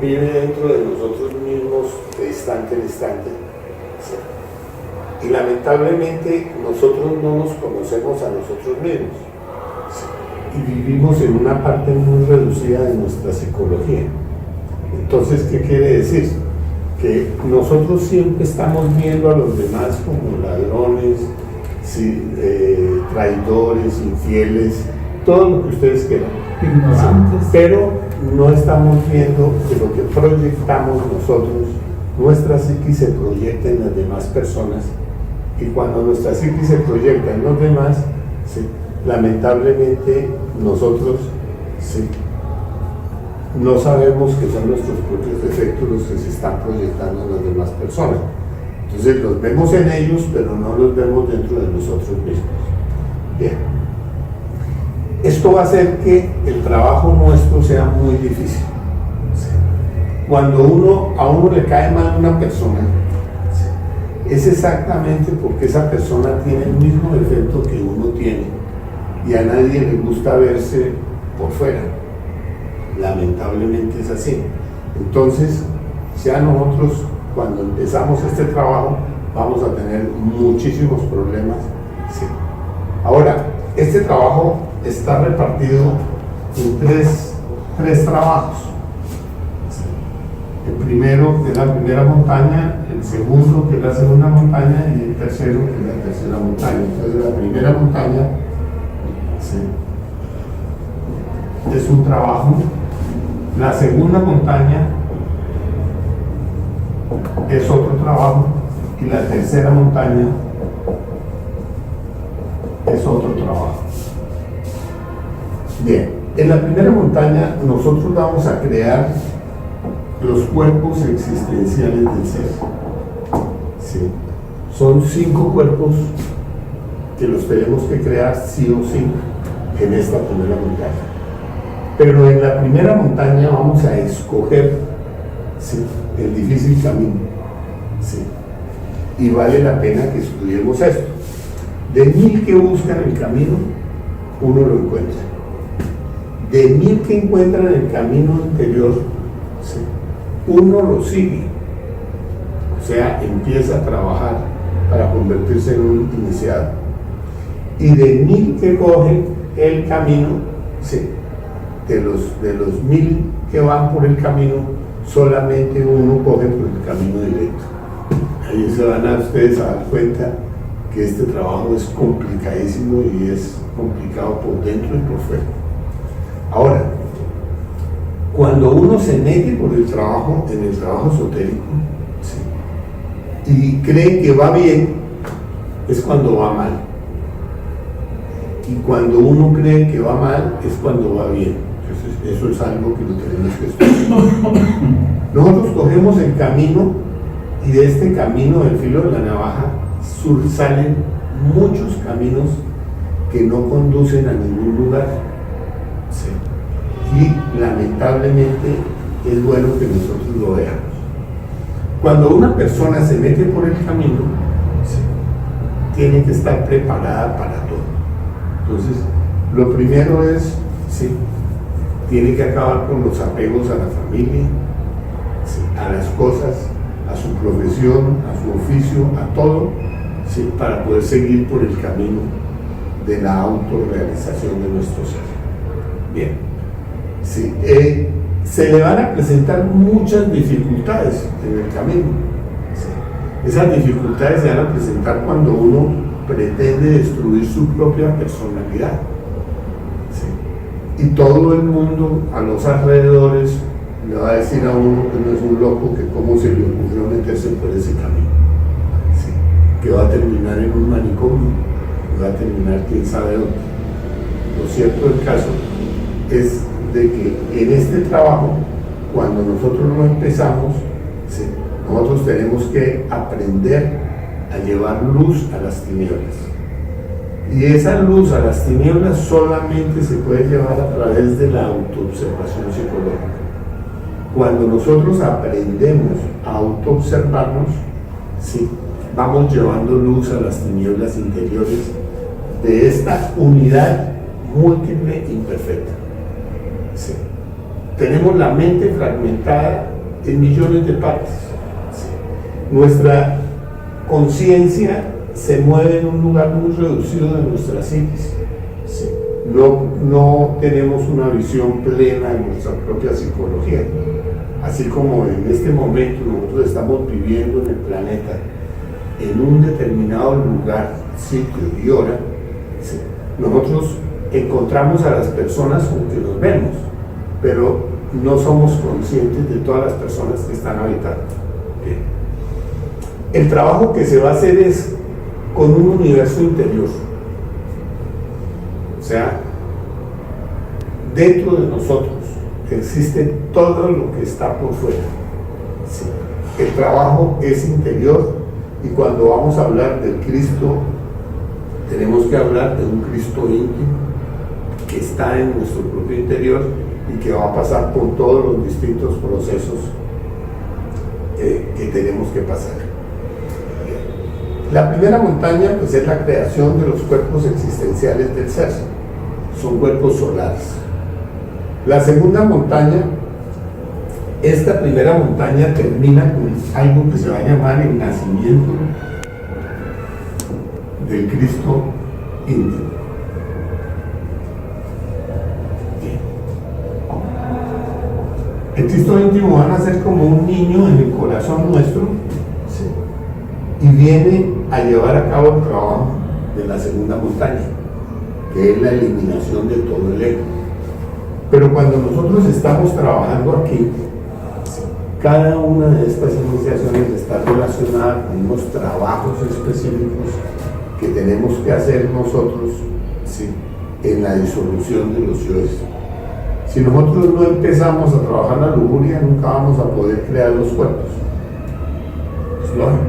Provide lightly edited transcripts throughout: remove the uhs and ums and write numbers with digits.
Vive dentro de nosotros mismos de instante en instante. ¿Sí? Y lamentablemente nosotros no nos conocemos a nosotros mismos. ¿Sí? Y vivimos en una parte muy reducida de nuestra psicología. Entonces, ¿qué quiere decir? Que nosotros siempre estamos viendo a los demás como ladrones, ¿sí? Traidores, infieles, todo lo que ustedes quieran. Ignorantes. Pero no estamos viendo que lo que proyectamos nosotros, nuestra psiquis se proyecta en las demás personas, y cuando nuestra psiquis se proyecta en los demás, ¿sí? Lamentablemente nosotros, ¿sí? No sabemos que son nuestros propios defectos los que se están proyectando en las demás personas. Entonces los vemos en ellos, pero no los vemos dentro de nosotros mismos. Bien. Esto va a hacer que el trabajo nuestro sea muy difícil. Cuando a uno le cae mal una persona, es exactamente porque esa persona tiene el mismo defecto que uno tiene, y a nadie le gusta verse por fuera. Lamentablemente es así. Entonces, ya nosotros, cuando empezamos este trabajo, vamos a tener muchísimos problemas. Sí. Ahora, este trabajo está repartido en tres trabajos. El primero, que es la primera montaña; el segundo, que es la segunda montaña; y el tercero, que es la tercera montaña. Entonces, la primera montaña, ¿sí?, es un trabajo. La segunda montaña es otro trabajo, y la tercera montaña es otro trabajo. Bien, en la primera montaña nosotros vamos a crear los cuerpos existenciales del ser. ¿Sí? Son 5 cuerpos que los tenemos que crear sí o sí en esta primera montaña. Pero en la primera montaña vamos a escoger, ¿sí?, el difícil camino. ¿Sí? Y vale la pena que estudiemos esto. De 1000 que buscan el camino, uno lo encuentra. De 1000 que encuentran el camino anterior, ¿sí?, uno lo sigue. O sea, empieza a trabajar para convertirse en un iniciado. Y de 1000 que cogen el camino, ¿sí?, de los 1000 que van por el camino, solamente uno coge por el camino directo. Ahí se van a ustedes a dar cuenta que este trabajo es complicadísimo, y es complicado por dentro y por fuera. Ahora, cuando uno se mete por el trabajo, en el trabajo esotérico, ¿sí?, y cree que va bien, es cuando va mal. Y cuando uno cree que va mal, es cuando va bien. Eso es algo que lo tenemos que estudiar. Nosotros cogemos el camino, y de este camino del filo de la navaja salen muchos caminos que no conducen a ningún lugar. ¿Sí? Y lamentablemente es bueno que nosotros lo veamos. Cuando una persona se mete por el camino, ¿sí?, tiene que estar preparada para todo. Entonces, lo primero es, ¿sí?, tiene que acabar con los apegos a la familia, ¿sí?, a las cosas, a su profesión, a su oficio, a todo, ¿sí?, para poder seguir por el camino de la autorrealización de nuestro ser. Bien, sí, se le van a presentar muchas dificultades en el camino. ¿Sí? Esas dificultades se van a presentar cuando uno pretende destruir su propia personalidad. ¿Sí? Y todo el mundo a los alrededores le va a decir a uno que no es un loco, que cómo se le ocurrió meterse por ese camino. ¿Sí? Que va a terminar en un manicomio, que va a terminar quién sabe dónde. Lo cierto del caso es de que en este trabajo, cuando nosotros lo empezamos, ¿sí?, nosotros tenemos que aprender a llevar luz a las tinieblas. Y esa luz a las tinieblas solamente se puede llevar a través de la autoobservación psicológica. Cuando nosotros aprendemos a autoobservarnos, ¿sí?, vamos llevando luz a las tinieblas interiores de esta unidad múltiple imperfecta. ¿Sí? tenemos la mente fragmentada en millones de partes. Nuestra conciencia se mueve en un lugar muy reducido de nuestra psiquis. No tenemos una visión plena de nuestra propia psicología. Así como en este momento nosotros estamos viviendo en el planeta en un determinado lugar, sitio y hora, nosotros encontramos a las personas con que nos vemos, pero no somos conscientes de todas las personas que están habitando. El trabajo que se va a hacer es con un universo interior. O sea, dentro de nosotros existe todo lo que está por fuera. Sí. El trabajo es interior, y cuando vamos a hablar del Cristo, tenemos que hablar de un Cristo íntimo que está en nuestro propio interior y que va a pasar por todos los distintos procesos que tenemos que pasar. La primera montaña, pues, es la creación de los cuerpos existenciales del ser. Son cuerpos solares. La segunda montaña, esta primera montaña termina con algo que se va a llamar el nacimiento del Cristo íntimo. El Cristo íntimo va a nacer como un niño en el corazón nuestro, y viene a llevar a cabo el trabajo de la segunda montaña, que es la eliminación de todo el ego. Pero cuando nosotros estamos trabajando aquí, cada una de estas iniciaciones está relacionada con unos trabajos específicos que tenemos que hacer nosotros, ¿sí?, en la disolución de los yoes. Si nosotros no empezamos a trabajar la lujuria, nunca vamos a poder crear los cuerpos. Es lógico.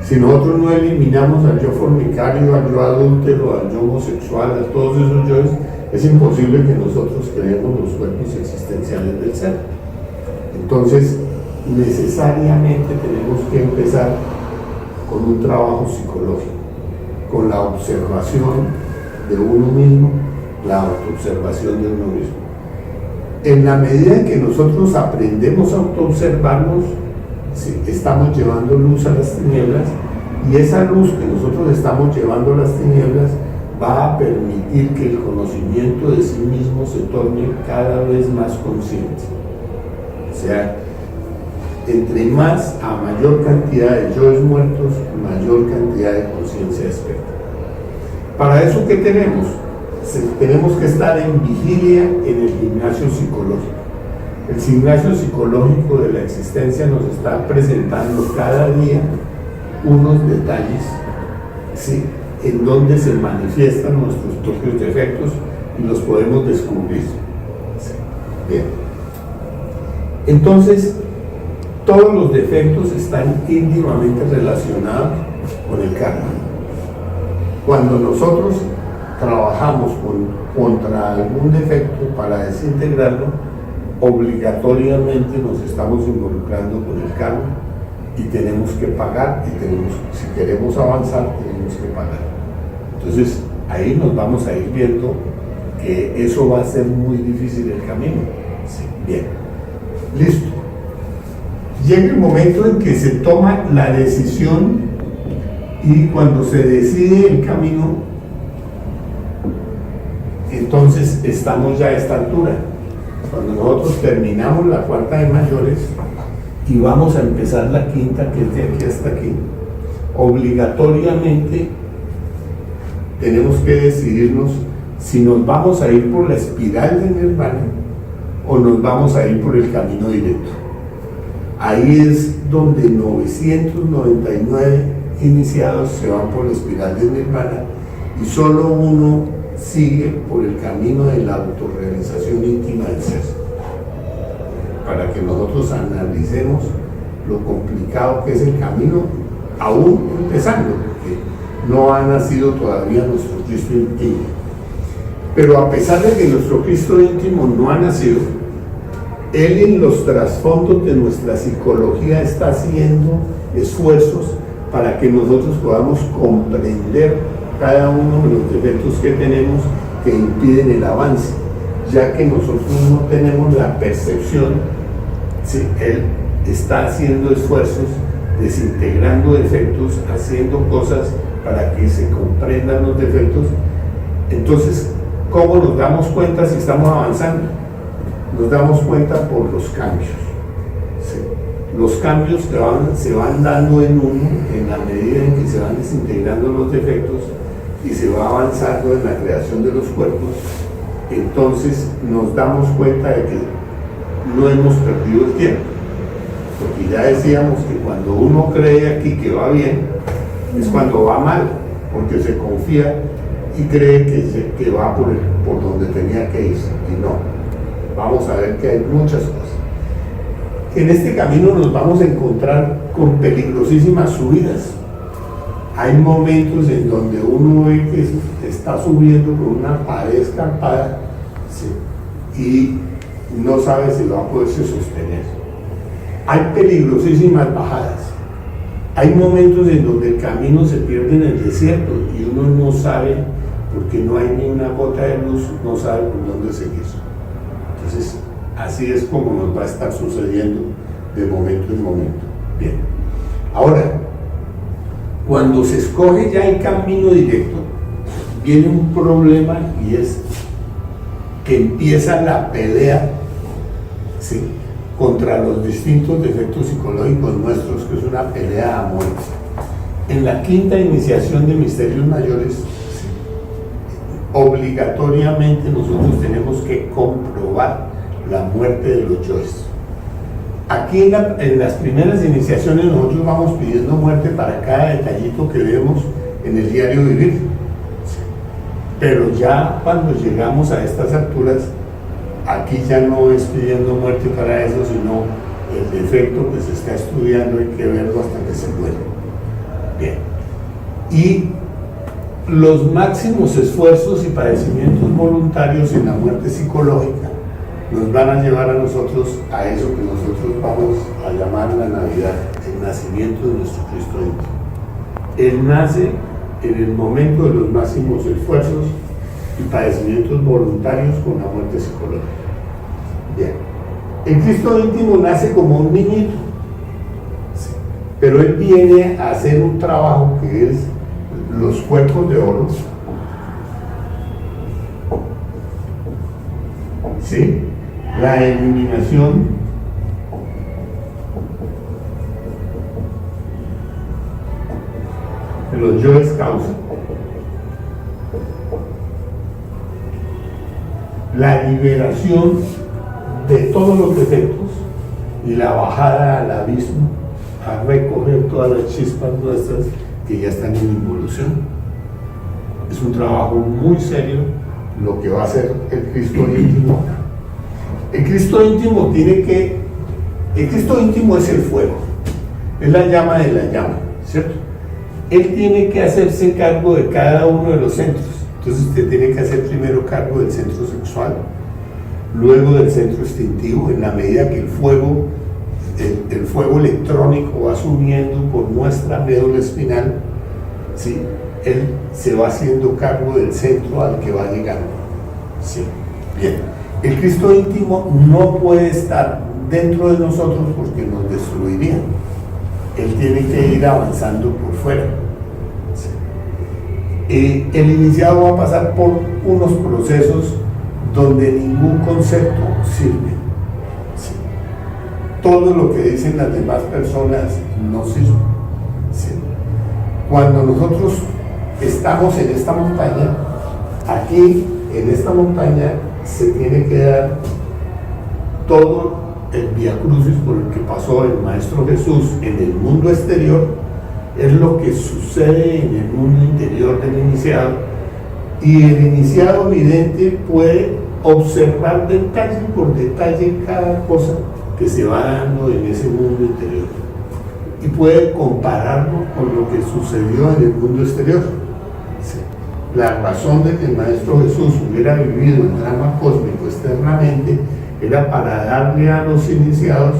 Si nosotros no eliminamos al yo fornicario, al yo adúltero, al yo homosexual, a todos esos yoes, es imposible que nosotros creemos los cuerpos existenciales del ser. Entonces, necesariamente tenemos que empezar con un trabajo psicológico, con la observación de uno mismo, la autoobservación de uno mismo. En la medida en que nosotros aprendemos a autoobservarnos, sí, estamos llevando luz a las tinieblas, y esa luz que nosotros estamos llevando a las tinieblas va a permitir que el conocimiento de sí mismo se torne cada vez más consciente. O sea, entre más a mayor cantidad de yoes muertos, mayor cantidad de conciencia despierta. Para eso, ¿qué tenemos? Tenemos que estar en vigilia en el gimnasio psicológico. El gimnasio psicológico de la existencia nos está presentando cada día unos detalles, ¿sí?, en donde se manifiestan nuestros propios defectos y los podemos descubrir. ¿Sí? Bien. Entonces, todos los defectos están íntimamente relacionados con el karma. Cuando nosotros trabajamos contra algún defecto para desintegrarlo, obligatoriamente nos estamos involucrando con el karma y tenemos que pagar, y si queremos avanzar, tenemos que pagar. Entonces, ahí nos vamos a ir viendo que eso va a ser muy difícil el camino. Sí. Bien, listo. Llega el momento en que se toma la decisión, y cuando se decide el camino, entonces estamos ya a esta altura. Cuando nosotros terminamos la cuarta de mayores y vamos a empezar la quinta, que es de aquí hasta aquí, obligatoriamente tenemos que decidirnos si nos vamos a ir por la espiral de Nirvana o nos vamos a ir por el camino directo. Ahí es donde 999 iniciados se van por la espiral de Nirvana y solo uno sigue por el camino de la autorrealización íntima del ser, para que nosotros analicemos lo complicado que es el camino, aún empezando, porque no ha nacido todavía nuestro Cristo íntimo. Pero a pesar de que nuestro Cristo íntimo no ha nacido, Él en los trasfondos de nuestra psicología está haciendo esfuerzos para que nosotros podamos comprender cada uno de los defectos que tenemos que impiden el avance. ya que nosotros no tenemos la percepción, ¿sí? Él está haciendo esfuerzos, desintegrando defectos, haciendo cosas para que se comprendan los defectos. Entonces, ¿cómo nos damos cuenta si estamos avanzando? Nos damos cuenta por los cambios. ¿Sí? Los cambios se van dando en uno en la medida en que se van desintegrando los defectos y se va avanzando en la creación de los cuerpos. Entonces nos damos cuenta de que no hemos perdido el tiempo, porque ya decíamos que cuando uno cree aquí que va bien, es cuando va mal, porque se confía y cree que va por donde tenía que ir, y no. Vamos a ver que hay muchas cosas. En este camino nos vamos a encontrar con peligrosísimas subidas. Hay momentos en donde uno ve que está subiendo por una pared escarpada, ¿sí? Y no sabe si va a poderse sostener. Hay peligrosísimas bajadas. Hay momentos en donde el camino se pierde en el desierto y uno no sabe, porque no hay ni una gota de luz, no sabe por dónde seguir. Entonces, así es como nos va a estar sucediendo de momento en momento. Bien. Ahora, cuando se escoge ya el camino directo, viene un problema, y es que empieza la pelea, ¿sí?, contra los distintos defectos psicológicos nuestros, que es una pelea a muerte. En la quinta iniciación de Misterios Mayores, ¿sí?, obligatoriamente nosotros tenemos que comprobar la muerte de los yoes. Aquí en las primeras iniciaciones nosotros vamos pidiendo muerte para cada detallito que vemos en el diario vivir. Pero ya cuando llegamos a estas alturas, aquí ya no es pidiendo muerte para eso, sino el defecto que se está estudiando, hay que verlo hasta que se muere. Bien. Y los máximos esfuerzos y padecimientos voluntarios en la muerte psicológica nos van a llevar a nosotros a eso que nosotros vamos a llamar la Navidad, el nacimiento de nuestro Cristo íntimo. Él nace en el momento de los máximos esfuerzos y padecimientos voluntarios con la muerte psicológica. Bien, el Cristo íntimo nace como un niñito, sí, pero él viene a hacer un trabajo que es los cuerpos de oro, ¿sí?, la eliminación de los yoes causa, la liberación de todos los defectos y la bajada al abismo a recoger todas las chispas nuestras que ya están en involución. Es un trabajo muy serio lo que va a hacer el Cristo íntimo. El Cristo íntimo el Cristo íntimo es el fuego, es la llama de la llama, ¿cierto? Él tiene que hacerse cargo de cada uno de los centros. Entonces usted tiene que hacer primero cargo del centro sexual, luego del centro instintivo, en la medida que el fuego electrónico va subiendo por nuestra médula espinal, ¿sí?, él se va haciendo cargo del centro al que va llegando. ¿Sí? Bien. El Cristo íntimo no puede estar dentro de nosotros porque nos destruiría. Él tiene que ir avanzando por fuera. ¿Sí? El iniciado va a pasar por unos procesos donde ningún concepto sirve. ¿Sí? Todo lo que dicen las demás personas no sirve. ¿Sí? Cuando nosotros estamos en esta montaña, aquí en esta montaña se tiene que dar todo el vía crucis por el que pasó el Maestro Jesús en el mundo exterior, es lo que sucede en el mundo interior del iniciado, y el iniciado vidente puede observar detalle por detalle cada cosa que se va dando en ese mundo interior y puede compararlo con lo que sucedió en el mundo exterior. Sí. La razón de que el Maestro Jesús hubiera vivido el drama cósmico externamente era para darle a los iniciados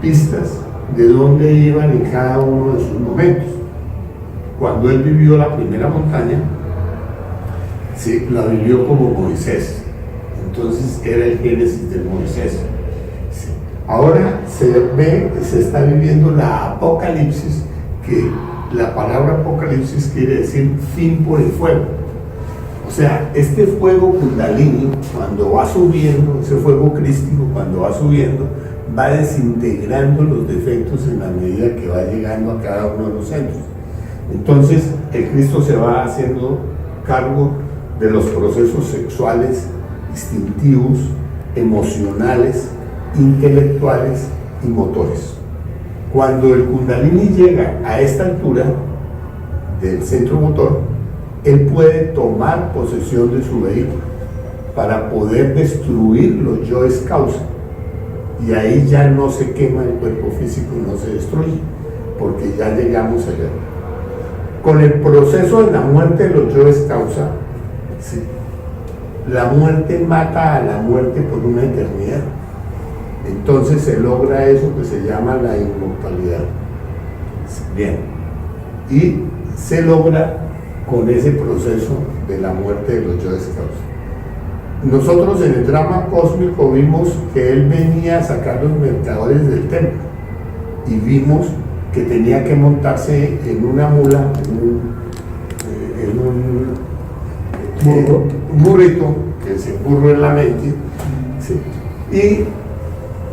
pistas de dónde iban en cada uno de sus momentos. Cuando él vivió la primera montaña, sí, la vivió como Moisés. Entonces era el Génesis del Moisés. Sí. Ahora se está viviendo la Apocalipsis, que la palabra Apocalipsis quiere decir fin por el fuego. O sea, este fuego Kundalini, cuando va subiendo, ese fuego crístico, cuando va subiendo, va desintegrando los defectos en la medida que va llegando a cada uno de los centros. Entonces, el Cristo se va haciendo cargo de los procesos sexuales, instintivos, emocionales, intelectuales y motores. Cuando el Kundalini llega a esta altura del centro motor, él puede tomar posesión de su vehículo para poder destruir los yoes causa, y ahí ya no se quema el cuerpo físico, no se destruye, porque ya llegamos allá. Con el proceso de la muerte de los yoes causa, sí, la muerte mata a la muerte por una eternidad. Entonces se logra eso que se llama la inmortalidad. Bien, y se logra con ese proceso de la muerte de los yoes causa. Nosotros en el drama cósmico vimos que él venía a sacar los mercaderes del templo, y vimos que tenía que montarse en una mula, un burrito, que se burro en la mente, ¿sí? Y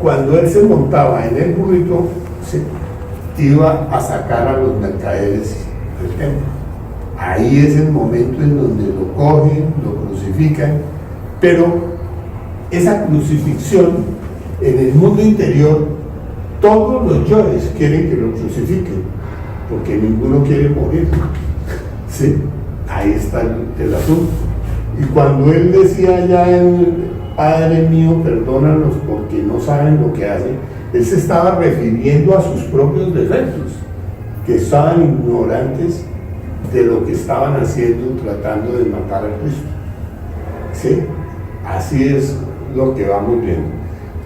cuando él se montaba en el burrito, ¿sí?, iba a sacar a los mercaderes del templo. Ahí es el momento en donde lo cogen, lo crucifican, pero esa crucifixión en el mundo interior, todos los yoes quieren que lo crucifiquen, porque ninguno quiere morir. ¿Sí? Ahí está el asunto. Y cuando él decía ya, Padre mío, perdónalos porque no saben lo que hacen, él se estaba refiriendo a sus propios defectos, que estaban ignorantes de lo que estaban haciendo, tratando de matar a Cristo. ¿Sí? Así es lo que vamos viendo.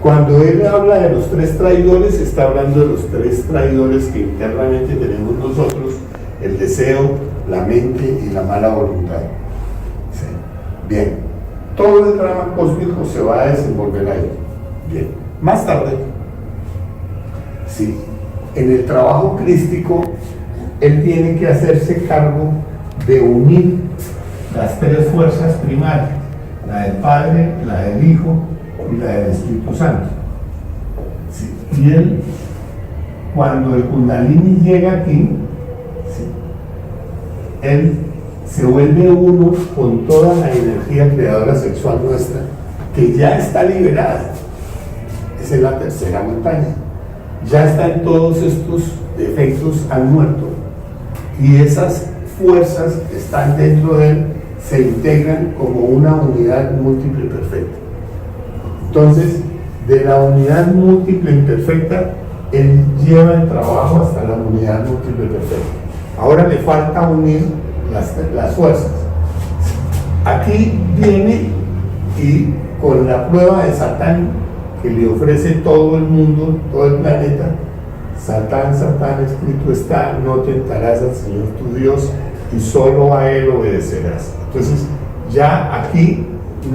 Cuando él habla de los tres traidores, está hablando de los tres traidores que internamente tenemos nosotros: el deseo, la mente y la mala voluntad. ¿Sí? Bien, todo el drama cósmico se va a desenvolver ahí. Bien, más tarde, sí, en el trabajo crístico, él tiene que hacerse cargo de unir las tres fuerzas primarias: la del Padre, la del Hijo y la del Espíritu Santo. Sí. Y él, cuando el Kundalini llega aquí, sí, él se vuelve uno con toda la energía creadora sexual nuestra, que ya está liberada. Esa es la tercera montaña. Ya están todos estos defectos, han muerto, y esas fuerzas que están dentro de él se integran como una unidad múltiple perfecta. Entonces, de la unidad múltiple imperfecta, él lleva el trabajo hasta la unidad múltiple perfecta. Ahora le falta unir las fuerzas. Aquí viene, y con la prueba de Satán, que le ofrece todo el mundo, todo el planeta: Satán, Satán, escrito está, no tentarás al Señor tu Dios, y solo a Él obedecerás. Entonces, ya aquí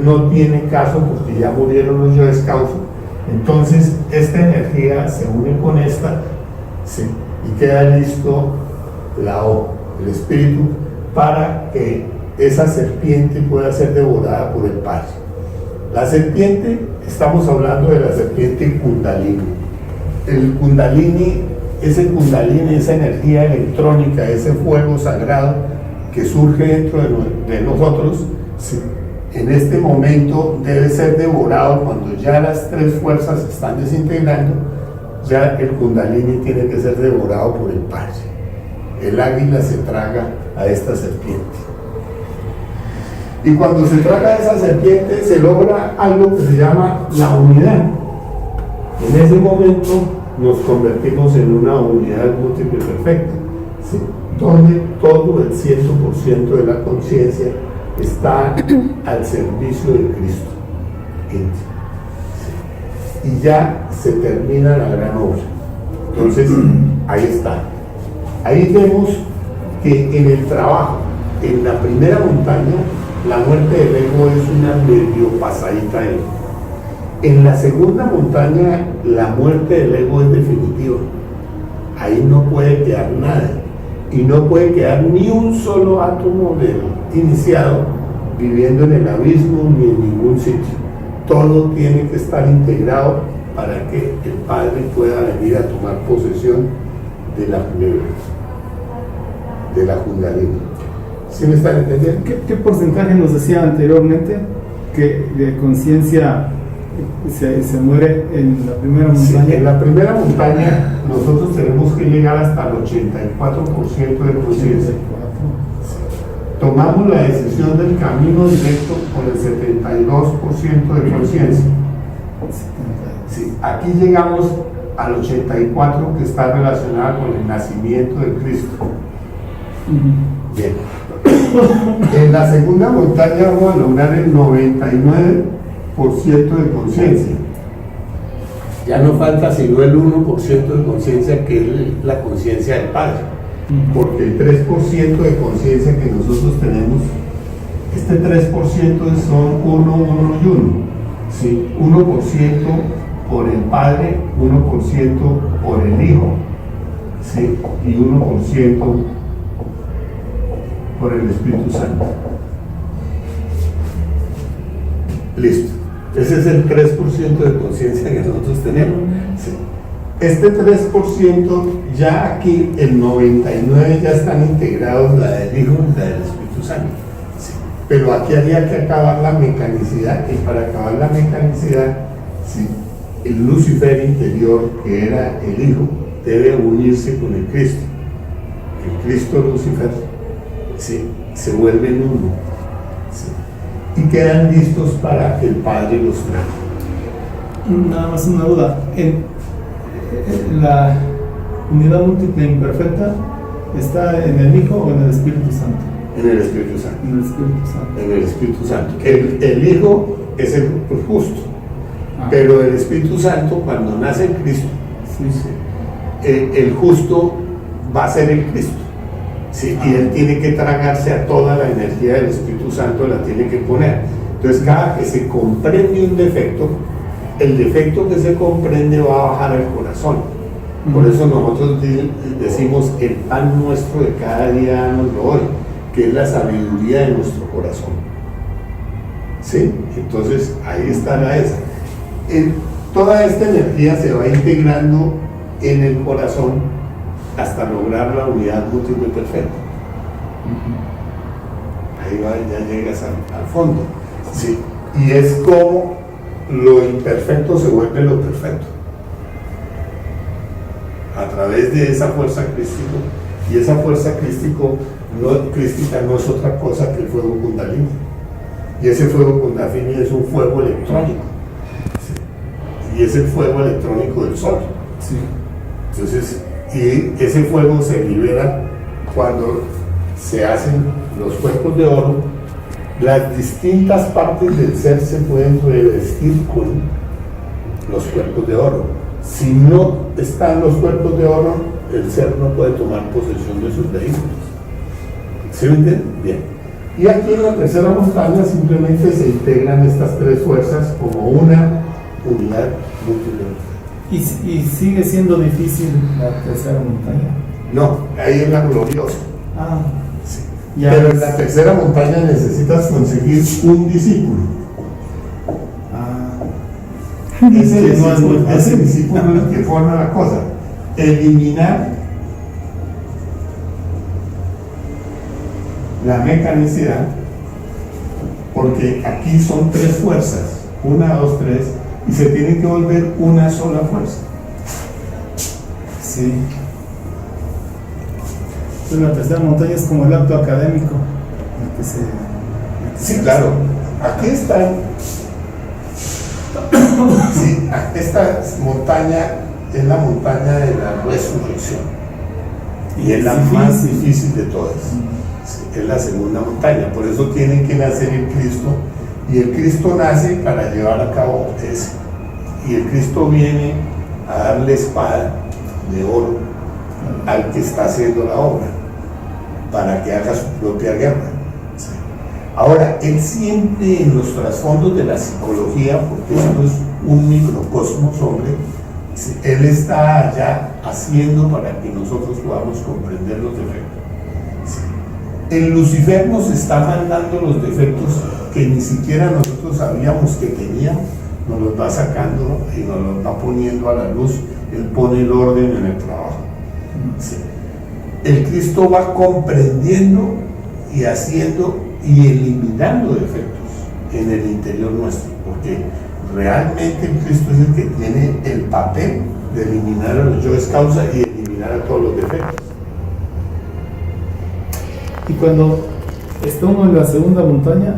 no tiene caso, porque ya murieron los yoes causa. Entonces, esta energía se une con esta, ¿sí?, y queda listo la O, el espíritu, para que esa serpiente pueda ser devorada por el Padre. La serpiente, estamos hablando de la serpiente Kundalini. El Kundalini, esa energía electrónica, ese fuego sagrado que surge dentro de nosotros, sí, en este momento debe ser devorado. Cuando ya las tres fuerzas se están desintegrando, ya el Kundalini tiene que ser devorado por el Padre. El águila se traga a esta serpiente. Y cuando se traga a esa serpiente, se logra algo que se llama la unidad. En ese momento nos convertimos en una unidad múltiple perfecta, ¿sí?, donde todo el 100% de la conciencia está al servicio de Cristo. ¿Sí? Y ya se termina la gran obra. Entonces, ahí está. Ahí vemos que en el trabajo, en la primera montaña, La muerte del ego es una medio pasadita ahí. En la segunda montaña, la muerte del ego es definitiva. Ahí no puede quedar nada. Y no puede quedar ni un solo átomo del iniciado viviendo en el abismo ni en ningún sitio. Todo tiene que estar integrado para que el Padre pueda venir a tomar posesión de la culebra, de la Kundalini. ¿Sí me están entendiendo? ¿Qué porcentaje nos decía anteriormente que de conciencia se muere en la primera montaña? Sí, en la primera montaña nosotros tenemos que llegar hasta el 84% de conciencia. Tomamos la decisión del camino directo con el 72% de conciencia. Sí, aquí llegamos al 84% que está relacionado con el nacimiento de Cristo. Bien. En la segunda montaña vamos a lograr el 99% de conciencia. Ya no falta sino el 1% de conciencia, que es la conciencia del Padre. Porque el 3% de conciencia que nosotros tenemos, este 3% son 1, 1 y 1. ¿Sí? 1% por el Padre, 1% por el Hijo, ¿sí? Y 1% por el Espíritu Santo. Listo. Ese es el 3% de conciencia que nosotros tenemos. Sí. Este 3%, ya aquí el 99% ya están integrados, la del Hijo y la del Espíritu Santo. Sí. Pero aquí había que acabar la mecanicidad, y para acabar la mecanicidad, sí, el Lucifer interior, que era el Hijo, debe unirse con el Cristo. El Cristo Lucifer, sí, se vuelven uno, sí, y quedan listos para que el Padre los traiga. Nada más una duda. En la unidad múltiple imperfecta, ¿está en el Hijo o en el Espíritu Santo? En el Espíritu Santo. En el Espíritu Santo. En el Espíritu Santo. El Hijo es el justo, pero el Espíritu Santo, cuando nace en Cristo, sí, sí, el justo va a ser el Cristo. Sí, y él tiene que tragarse a toda la energía del Espíritu Santo, la tiene que poner. Entonces, cada que se comprende un defecto, el defecto que se comprende va a bajar al corazón. Por eso nosotros decimos: el pan nuestro de cada día nos lo hoy, que es la sabiduría de nuestro corazón. ¿Sí? Entonces, ahí está la esa. Toda esta energía se va integrando en el corazón hasta lograr la unidad múltiple perfecta. Ahí va, ya llegas al fondo. Sí. Y es como lo imperfecto se vuelve lo perfecto a través de esa fuerza crística. Y esa fuerza crística no es otra cosa que el fuego Kundalini. Y ese fuego Kundalini es un fuego electrónico. Sí. Y es el fuego electrónico del Sol. sí. Entonces, y ese fuego se libera cuando se hacen los cuerpos de oro. Las distintas partes del ser se pueden revestir con los cuerpos de oro. Si no están los cuerpos de oro, el ser no puede tomar posesión de sus vehículos. ¿Sí me entienden? Bien. Y aquí en la tercera montaña simplemente se integran estas tres fuerzas como una unidad múltiple. ¿Y sigue siendo difícil la tercera montaña? No, ahí es la gloriosa. Sí. Pero en la tercera montaña necesitas conseguir un discípulo. Ese discípulo es el que forma la cosa. Eliminar la mecanicidad, porque aquí son tres fuerzas, 1, 2, 3, y se tiene que volver una sola fuerza. Sí. Entonces la tercera montaña es como el acto académico. Sí, claro. Aquí están. Sí, esta montaña es la montaña de la resurrección. Y es la más difícil de todas. Sí, es la segunda montaña. Por eso tiene que nacer el Cristo. Y el Cristo nace para llevar a cabo ese. Y el Cristo viene a darle espada de oro al que está haciendo la obra, para que haga su propia guerra. Sí. Ahora, él siempre en los trasfondos de la psicología, porque esto es un microcosmos, hombre, él está allá haciendo para que nosotros podamos comprender los defectos. El Lucifer nos está mandando los defectos que ni siquiera nosotros sabíamos que teníamos, nos los va sacando y nos los va poniendo a la luz. Él pone el orden en el trabajo. Sí. El Cristo va comprendiendo y haciendo y eliminando defectos en el interior nuestro, porque realmente el Cristo es el que tiene el papel de eliminar a los yoes causa y eliminar a todos los defectos. Y cuando está uno en la segunda montaña,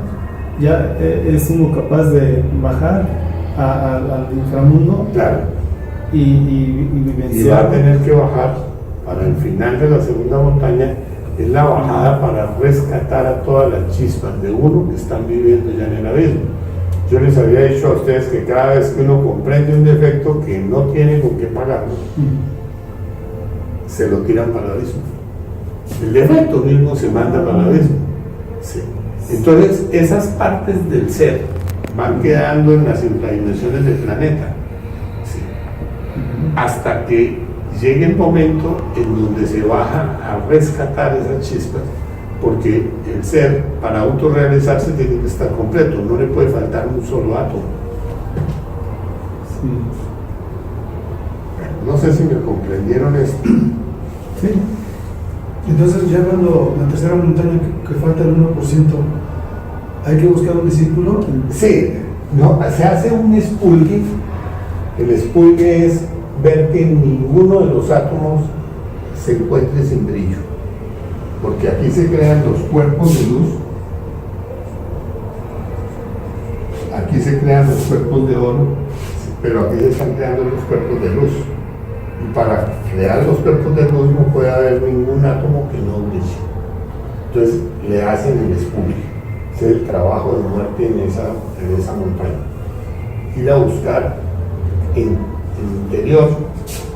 ya es uno capaz de bajar al inframundo. Claro. Y Y va a tener que bajar para el final de la segunda montaña, es la bajada para rescatar a todas las chispas de uno que están viviendo ya en el abismo. Yo les había dicho a ustedes que cada vez que uno comprende un defecto que no tiene con qué pagarlo, se lo tiran para el abismo. El defecto mismo se manda para el abismo. Sí. Entonces, esas partes del ser van quedando en las infradimensiones del planeta. Sí. Hasta que llegue el momento en donde se baja a rescatar esas chispas, porque el ser, para autorrealizarse, tiene que estar completo, no le puede faltar un solo átomo. Sí. No sé si me comprendieron esto. Sí. Entonces, ya cuando la tercera montaña que falta el 1%, hay que buscar un discípulo. Sí, no, se hace un expulgue. El expulgue es ver que ninguno de los átomos se encuentre sin brillo, porque aquí se crean los cuerpos de luz, aquí se crean los cuerpos de oro, pero aquí se están creando los cuerpos de luz, y para crear los cuerpos de luz no puede haber ningún átomo que no brille. Entonces le hacen el expulgue. Ese es el trabajo de muerte en esa montaña, ir a buscar en el interior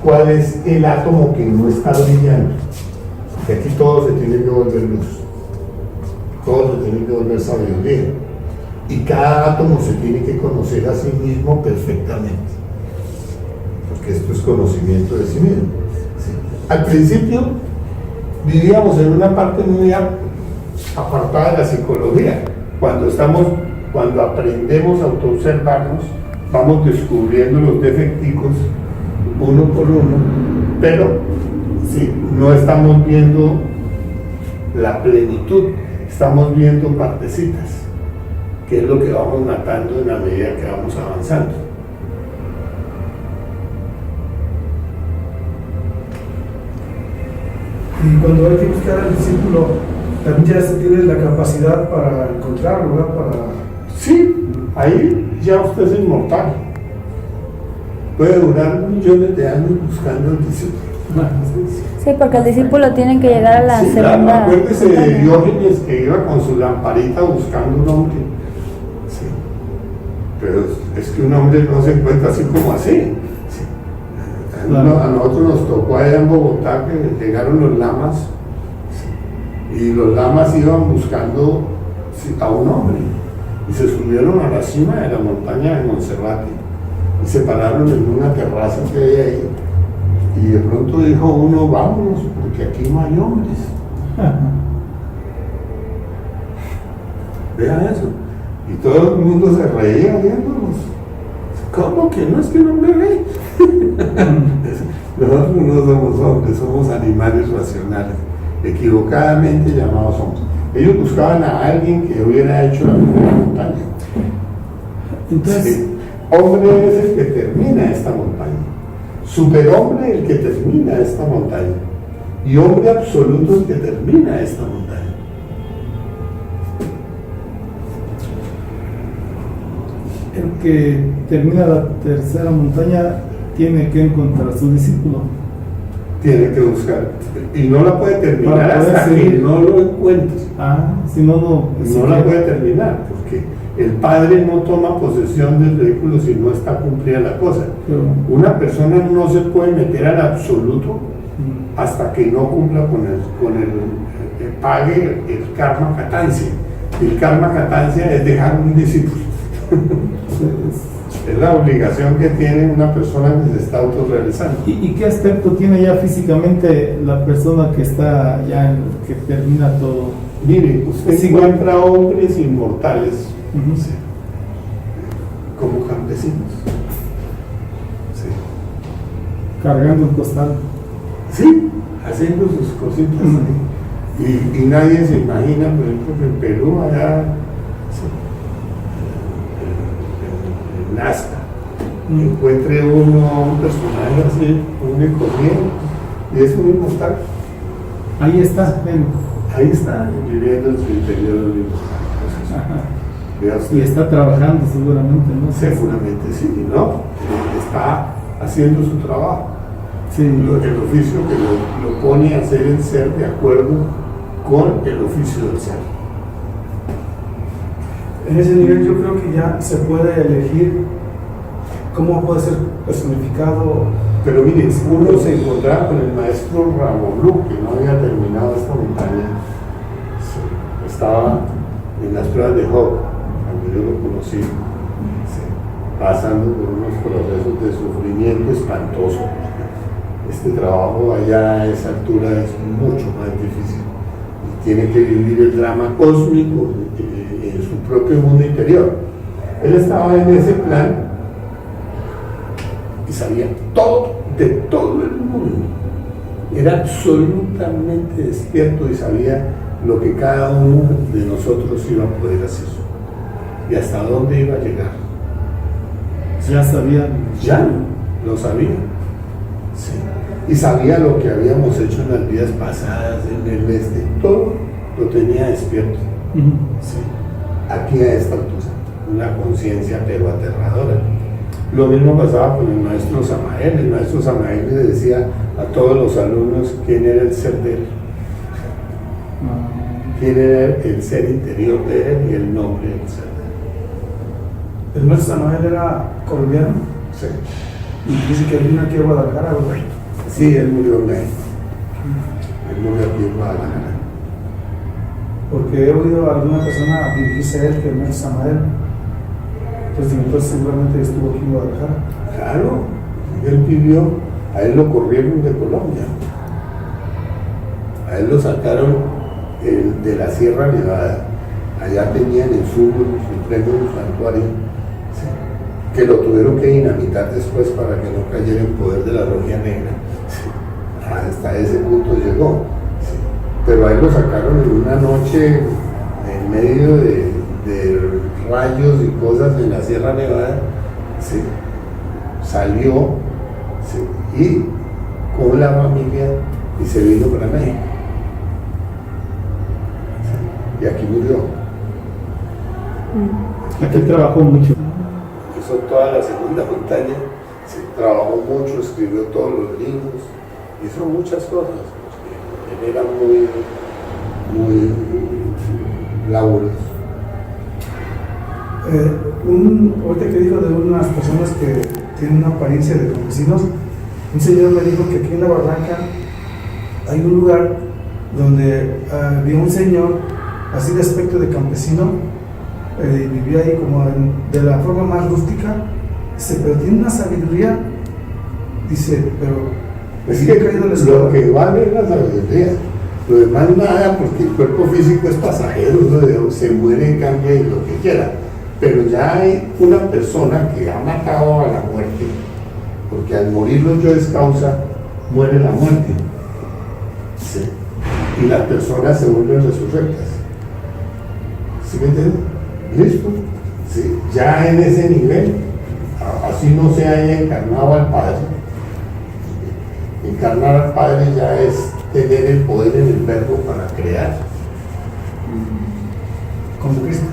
cuál es el átomo que no está brillando. Que aquí todo se tiene que volver luz, todo se tiene que volver sabiduría, y cada átomo se tiene que conocer a sí mismo perfectamente, porque esto es conocimiento de sí mismo. ¿Sí? Al principio vivíamos en una parte muy apartada de la psicología. Cuando aprendemos a autoobservarnos, vamos descubriendo los defecticos uno por uno, pero sí, no estamos viendo la plenitud, estamos viendo partecitas, que es lo que vamos matando en la medida que vamos avanzando. Y cuando hay que buscar al discípulo, también ya se tiene la capacidad para encontrarlo, ¿verdad? Sí, ahí ya usted es inmortal. Puede durar millones de años buscando el discípulo. Sí, porque el discípulo tiene que llegar a la Sí, segunda. acuérdese de Diógenes, que iba con su lamparita buscando un hombre. Sí. Pero es que un hombre no se encuentra así como así. Sí. A nosotros nos tocó allá en Bogotá que llegaron los lamas, sí, y los lamas iban buscando, sí, a un hombre, y se subieron a la cima de la montaña de Monserrate y se pararon en una terraza que hay ahí, y de pronto dijo uno: vámonos, porque aquí no hay hombres. Vean eso. Y todo el mundo se reía viéndonos. ¿Cómo que no es que un hombre ve? Nosotros no somos hombres, somos animales racionales, equivocadamente llamados hombres. Ellos buscaban a alguien que hubiera hecho la primera montaña. Entonces, Sí. Hombre es el que termina esta montaña. Superhombre el que termina esta montaña. Y hombre absoluto el que termina esta montaña. el que termina la tercera montaña tiene que encontrar a su discípulo. Tiene que buscar. Y no la puede terminar Para poder hasta que seguir. no lo encuentre. Si no, no. No la puede terminar, porque el padre no toma posesión del vehículo si no está cumplida la cosa. Pero, Una persona no se puede meter al absoluto hasta que no cumpla con el pague el karma katansya. El karma katancia es dejar un discípulo. Es la obligación que tiene una persona que se está autorrealizando. ¿Y qué aspecto tiene ya físicamente la persona que está ya que termina todo? Mire, usted Es igual. encuentra hombres inmortales Ujú. sí, como campesinos. Sí. Cargando el costal. Sí, haciendo sus cositas. Y nadie se imagina, por ejemplo, que en Perú allá sí, en Nazca encuentre uno un personaje así, un corriente, y es un inmortal. Ahí está. Ahí está, viviendo en su interior. Ajá. Vea usted. Y está trabajando seguramente, ¿no? Seguramente sí, ¿no? Está haciendo su trabajo. Sí. El oficio que lo pone a hacer el ser de acuerdo con el oficio del ser. En ese nivel yo creo que ya se puede elegir cómo puede ser personificado. Pero mire, uno se encontraba con el maestro Ramón, que no había terminado esta montaña. Sí, estaba en las pruebas de Job, cuando yo lo conocí, sí, pasando por unos procesos de sufrimiento espantoso. Este trabajo allá a esa altura es mucho más difícil. Y tiene que vivir el drama cósmico en su propio mundo interior. Él estaba en ese plan y sabía todo de todo el mundo. Era absolutamente despierto y sabía lo que cada uno de nosotros iba a poder hacer y hasta dónde iba a llegar. Ya sabían. Ya lo sabía. Sí. Y sabía lo que habíamos hecho en las vidas pasadas, en el este, todo lo tenía despierto. Ujú. Sí. Aquí a esta altura, una conciencia pero aterradora. Lo mismo pasaba con el maestro Samael. El maestro Samael le decía a todos los alumnos quién era el ser de él, quién era el ser interior de él y el nombre del ser de él. El maestro Samael era colombiano Sí, y dice que vino aquí a Guadalajara, ¿verdad? sí, él murió en México. Él murió aquí en Guadalajara. Porque he oído a alguna persona dirigirse a él que el maestro Samael, pues entonces seguramente estuvo aquí en Guadalajara. Claro, él vivió, a él lo corrieron de Colombia. A él lo sacaron de la Sierra Nevada. Allá tenían en su supremo santuario, sí, que lo tuvieron que dinamitar después para que no cayera en poder de la logia negra. Sí, hasta ese punto llegó. Sí. Pero a él lo sacaron en una noche en medio de rayos y cosas en la Sierra Nevada. Sí. Salió, sí, y con la familia y se vino para México. Sí, y aquí murió. Aquí trabajó mucho. Hizo toda la segunda montaña, sí, trabajó mucho, escribió todos los libros, hizo muchas cosas. Él era muy laborioso. Ahorita que dijo de unas personas que tienen una apariencia de campesinos, un señor me dijo que aquí en la Barranca hay un lugar donde había un señor así de aspecto de campesino, vivía ahí como de la forma más rústica, dice, pero tiene una sabiduría, dice, pero Es había que caído en la lo escuela. que vale es la sabiduría. Lo demás nada, porque el cuerpo físico es pasajero, ¿no? Se muere, cambia y lo que quiera. Pero ya hay una persona que ha matado a la muerte, porque al morir los yoes causa, muere la muerte. Sí. Y las personas se vuelven resurrectas. ¿Sí me entiendes? ¿Listo? Sí. Ya en ese nivel, así no se haya encarnado al Padre. Encarnar al Padre ya es tener el poder en el verbo para crear. Como Cristo.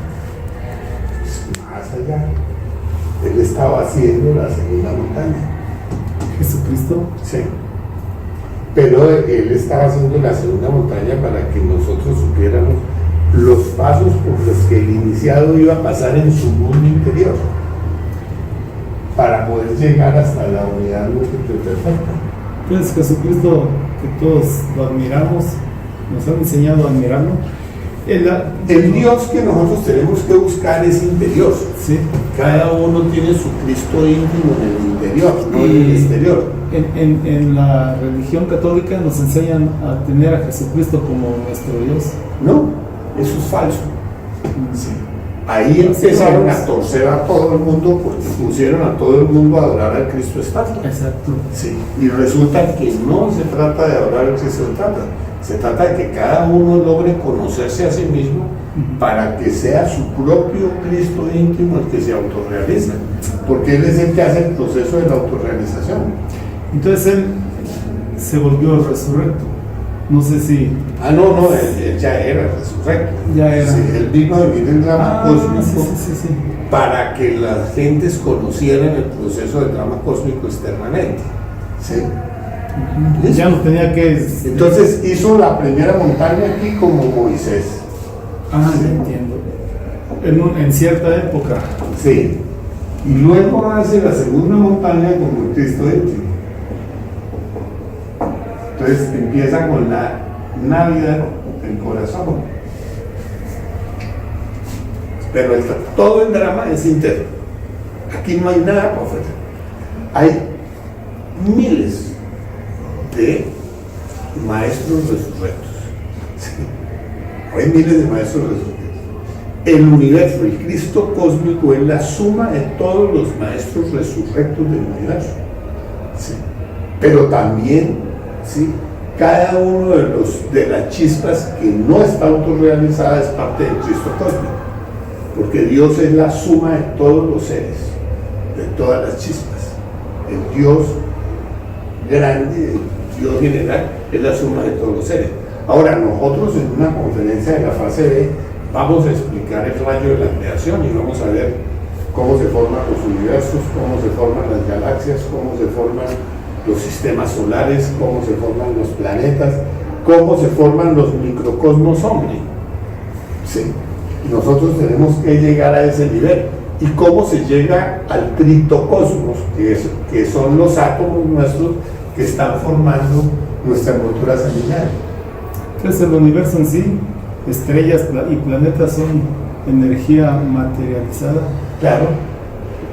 Más allá. Él estaba haciendo la segunda montaña. Jesucristo. Sí. Pero él estaba haciendo la segunda montaña para que nosotros supiéramos los pasos por los que el iniciado iba a pasar en su mundo interior para poder llegar hasta la unidad múltiple perfecta. Entonces Jesucristo, que todos lo admiramos, nos han enseñado a admirarlo, El Dios que nosotros tenemos que buscar es interior. Sí. Cada uno tiene su Cristo íntimo en el interior, no en el exterior. En la religión católica nos enseñan a tener a Jesucristo como nuestro Dios. No, eso es falso. Sí. Ahí empezaron a torcer a todo el mundo porque pusieron a todo el mundo a adorar al Cristo estatua. Exacto. Sí. Y resulta que no se trata de adorar al Cristo estatua. Se trata de que cada uno logre conocerse a sí mismo para que sea su propio Cristo íntimo el que se autorrealiza. Porque Él es el que hace el proceso de la autorrealización. Entonces Él se volvió resurrecto. No sé si... No, él ya era resurrecto. Ya era. Sí, él vino a vivir el drama cósmico sí. para que las gentes conocieran el proceso del drama cósmico externamente. ¿Sí? Ya no tenía que... Entonces hizo la primera montaña aquí como Moisés. Ya entiendo. En cierta época. Sí. Y luego hace la segunda montaña como el Cristo íntimo. Entonces empieza con la Navidad del corazón. Pero todo el drama es interno. Aquí no hay nada por fuera. Hay miles de maestros resurrectos. Sí. Hay miles de maestros resurrectos. El universo, el Cristo cósmico es la suma de todos los maestros resurrectos del universo. Sí. Pero también, ¿sí?, cada uno de las chispas que no está autorrealizada es parte del Cristo cósmico. Porque Dios es la suma de todos los seres, de todas las chispas. El Dios grande, el Dios general, es la suma de todos los seres. Ahora, nosotros en una conferencia de la fase B vamos a explicar el rayo de la creación y vamos a ver cómo se forman los universos, cómo se forman las galaxias, cómo se forman los sistemas solares, cómo se forman los planetas, cómo se forman los microcosmos hombre. Sí. Nosotros tenemos que llegar a ese nivel. ¿Y cómo se llega al tritocosmos? Que son los átomos nuestros que están formando nuestra envoltura sanguínea. Entonces el universo en sí, estrellas y planetas son energía materializada. Claro,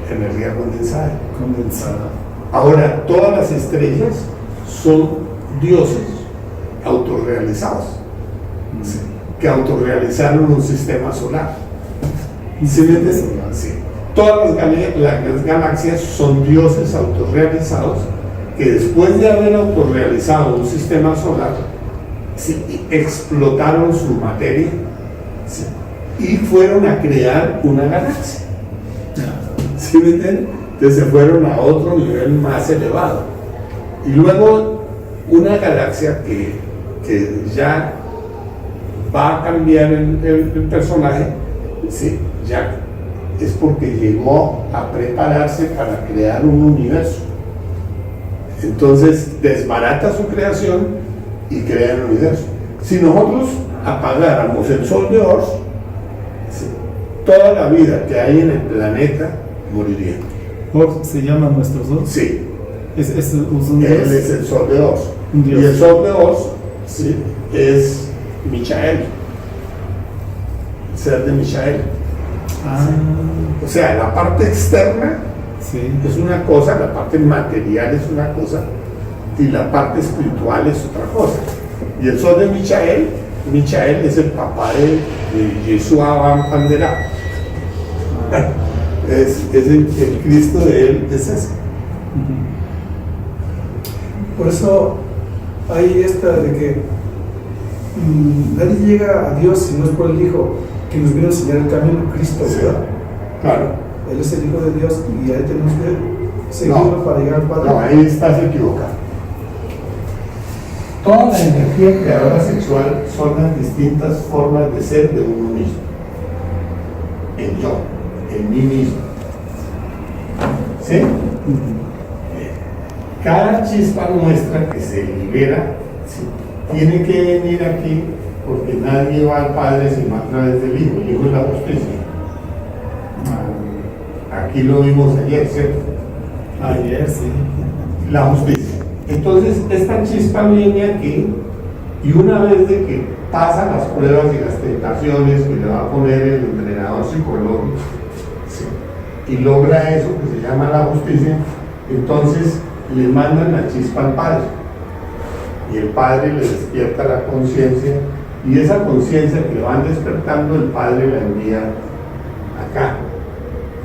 energía condensada. Ahora, todas las estrellas son dioses autorrealizados, ¿sí?, que autorrealizaron un sistema solar. ¿Sí me entiendes? Sí. Todas las galaxias son dioses autorrealizados que después de haber autorrealizado un sistema solar, ¿sí?, explotaron su materia, ¿sí?, y fueron a crear una galaxia. ¿Sí me entiendes? Entonces se fueron a otro nivel más elevado. Y luego una galaxia que ya va a cambiar el personaje, ¿sí?, ya es porque llegó a prepararse para crear un universo. Entonces desbarata su creación y crea el universo. Si nosotros apagáramos el sol de Ors, ¿sí?, toda la vida que hay en el planeta moriría. ¿Ors se llama nuestro sol? Sí. ¿Es un Él dios? es el sol de Ors. Un dios. Y el sol de Ors, ¿sí?, es Michael, el ser de Michael. O sea, la parte externa es una cosa, la parte material es una cosa y la parte espiritual es otra cosa. Y el sol de Michael es el papá de Yeshua Van Pandera. Es el Cristo de él, es ese. Por eso hay esta de que nadie llega a Dios si no es por el Hijo, que nos vino a enseñar el camino, Cristo, Sí, ¿verdad? claro. Él es el Hijo de Dios y ahí tenemos que seguirlo para llegar al Padre. No, ahí estás equivocado. Toda la energía creadora sexual son las distintas formas de ser de uno mismo. En yo, en mí mismo. ¿Sí? Cada chispa nuestra que se libera, ¿sí?, tiene que venir aquí porque nadie va al Padre sino a través del Hijo. El Hijo es la justicia. Aquí lo vimos ayer, ¿cierto? Ayer, sí. La justicia. Entonces, esta chispa viene aquí, Y una vez de que pasan las pruebas y las tentaciones que le va a poner el entrenador psicológico, ¿sí?, y logra eso que se llama la justicia, entonces le mandan la chispa al padre. Y el padre le despierta la conciencia, y esa conciencia que le van despertando el padre la envía acá,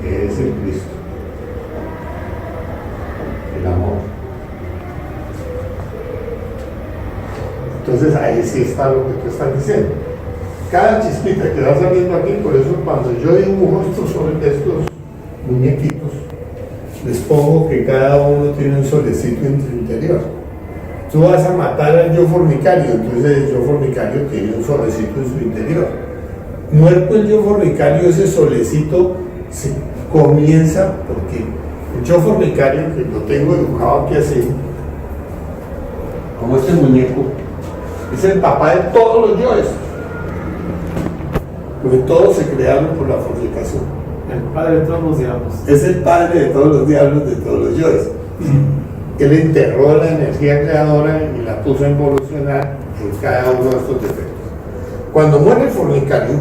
que es el Cristo, el amor. Entonces ahí sí está lo que tú estás diciendo. Cada chispita que va saliendo aquí, por eso cuando yo dibujo estos muñequitos, les pongo que cada uno tiene un solecito en su interior. Tú vas a matar al yo fornicario, entonces el yo fornicario tiene un solecito en su interior. Muerto el yo fornicario, ese solecito se comienza, porque el yo fornicario, que lo tengo dibujado aquí así, como este muñeco, es el papá de todos los yoes, porque todos se crearon por la fornicación. El padre de todos los diablos. Es el padre de todos los diablos, de todos los yoes. Él enterró la energía creadora y la puso a evolucionar en cada uno de estos defectos. Cuando muere el fornicario,